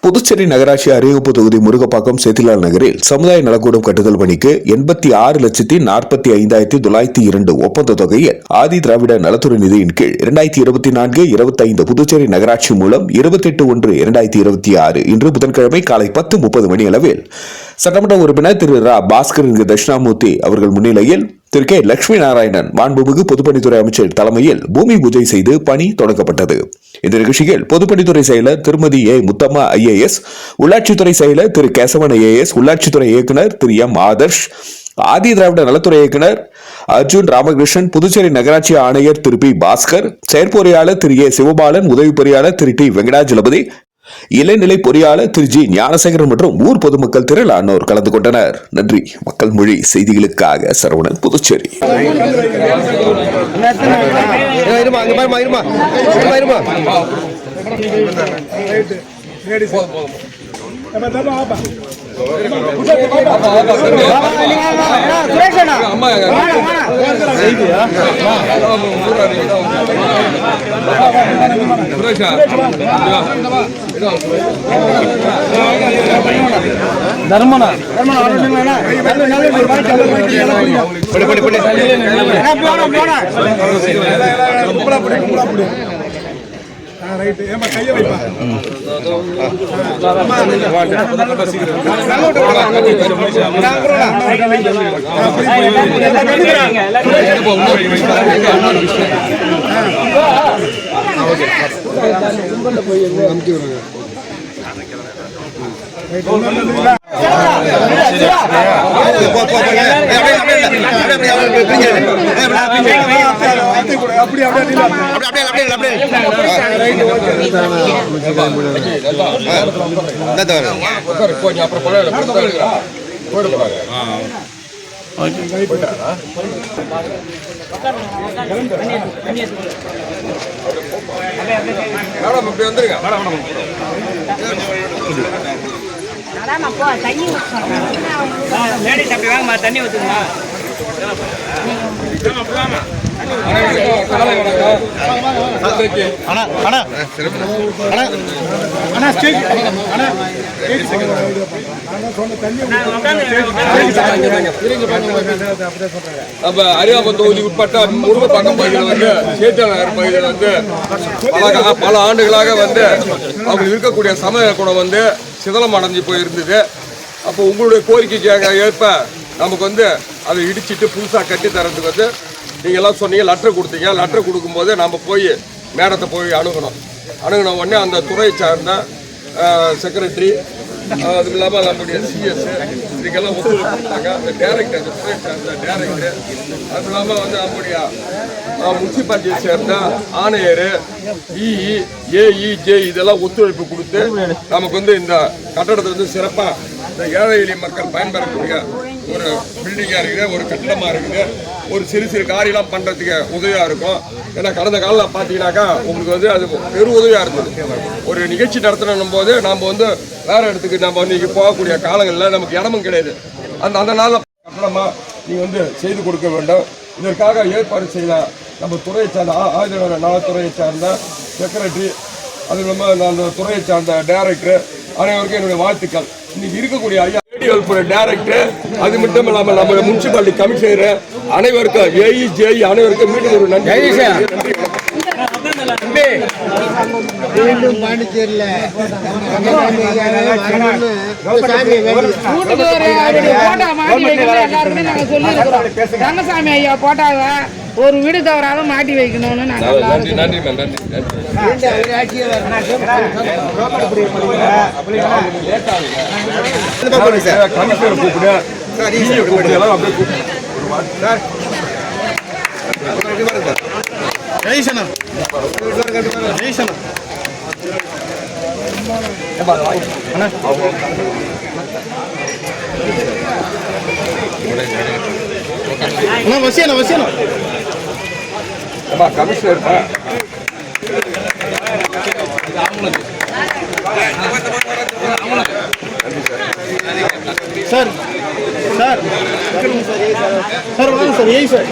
புதுச்சேரி நகராட்சி அரியகுப்பு தொகுதி முருகப்பாக்கம் சேத்திலால் நகரில் சமுதாய நலக்கூடம் கட்டுதல் பணிக்கு 86,45,902 ஒப்பந்த தொகையில் ஆதி திராவிட நலத்துறை நிதியின் கீழ் 2024-25 புதுச்சேரி நகராட்சி மூலம் 28/1/2026 இன்று புதன்கிழமை காலை 10:30 மணி அளவில் சட்டமன்ற உறுப்பினர் திரு ரா பாஸ்கர் தட்சிணாமூர்த்தி அவர்கள் முன்னிலையில் திரு கே லட்சுமி நாராயணன் மாண்புமிகு பொதுப்பணித்துறை அமைச்சர் தலைமையில் பூமி பூஜை செய்து பணி தொடங்கப்பட்டது. இந்த நிகழ்ச்சியில் பொதுப்பணித்துறை செயலர் திருமதி ஏ முத்தம்மா IAS, உள்ளாட்சித்துறை செயலர் திரு கேசவன் IAS, உள்ளாட்சித்துறை இயக்குநர் திரு எம் ஆதர்ஷ், ஆதி திராவிட நலத்துறை இயக்குநர் அர்ஜுன் ராமகிருஷ்ணன், புதுச்சேரி நகராட்சி ஆணையர் திரு பி பாஸ்கர், செயற்பொறியாளர் திரு ஏ சிவபாலன், உதவி பொறியாளர் திரு டி வெங்கடாஜலபதி, இளநிலை பொறியாளர் திரு ஜி ஞானசேகரன் மற்றும் ஊர் பொதுமக்கள் திரளானோர் கலந்து கொண்டனர். நன்றி. மக்கள் மொழி செய்திகளுக்காக சரவணன், புதுச்சேரி. தண்ணி ஊத்துமா அரியாபுரம் தொகுதி உட்பட்ட முருகப்பாக்கம் பகுதியில் வந்து சேத்தியால் பகுதியில் வந்து பல ஆண்டுகளாக வந்து அவங்க இருக்கக்கூடிய சமய குணம் வந்து சிதலம் அடைஞ்சு போயிருந்தது. அப்போ உங்களுடைய கோரிக்கைக்காக ஏற்ப நமக்கு வந்து அதை இடிச்சிட்டு புதுசாக கட்டி தரதுக்கு வந்து நீங்கள் எல்லாம் சொன்னீங்க, லெட்டர் கொடுத்தீங்க. லெட்டர் கொடுக்கும்போது நம்ம போய் மேடத்தை போய் அணுகின உடனே அந்த துறையை சார்ந்த செக்ரட்டரி, அதுவும் இல்லாமல் நம்முடைய CS இதுக்கெல்லாம் ஒத்துழைப்பு கொடுத்தாங்க. அந்த டேரக்டர், அந்த துறையை சார்ந்த டேரக்டர், அதுவும் இல்லாமல் வந்து நம்முடைய முனிசிபாலிட்டியை சேர்ந்த ஆணையர், EE, AE, JE இதெல்லாம் ஒத்துழைப்பு கொடுத்து நமக்கு வந்து இந்த கட்டடத்தை வந்து சிறப்பாக இந்த ஏழை எளிய மக்கள் பயன்பெறக்கூடிய ஒரு பில்டிங்காக இருக்குது, ஒரு கட்டிடமாக இருக்குது, ஒரு சிறு சிறு காரியெல்லாம் பண்ணுறதுக்கு உதவியாக இருக்கும். ஏன்னா கடந்த காலம் பார்த்தீங்கன்னாக்கா உங்களுக்கு வந்து அது பெரும் உதவியாக இருந்தது. ஒரு நிகழ்ச்சி நடத்தணும் போது நம்ம வந்து வேறு இடத்துக்கு நம்ம இன்றைக்கி போகக்கூடிய காலங்களில் நமக்கு இடமும் கிடையாது. அந்த நாளில் கட்டணமாக நீங்கள் வந்து செய்து கொடுக்க வேண்டும். இதற்காக ஏற்பாடு செய்த நம்ம துறையை சார்ந்த ஆயுத நலத்துறையை சார்ந்த செக்ரட்டரி, அது இல்லாமல் அந்த துறையை சார்ந்த டைரக்டர் அனைவருக்கும் என்னுடைய வாழ்த்துக்கள். இன்னைக்கு இருக்கக்கூடிய ஐயா டைரக்டர், அது மட்டும் இல்லாமல் நம்ம முனிசிபாலிட்டி கமிஷனர் அனைவருக்கும், AE, JE அனைவருக்கும் மீண்டும் ஒரு நன்றி. ரங்கசாமி ஐயா போட்டாங்க ஒரு வீடு தவறாத மாட்டி வைக்கணும்னு கமிஷனர் சார் சார் சார் வாங்க சார் ஏய் சார்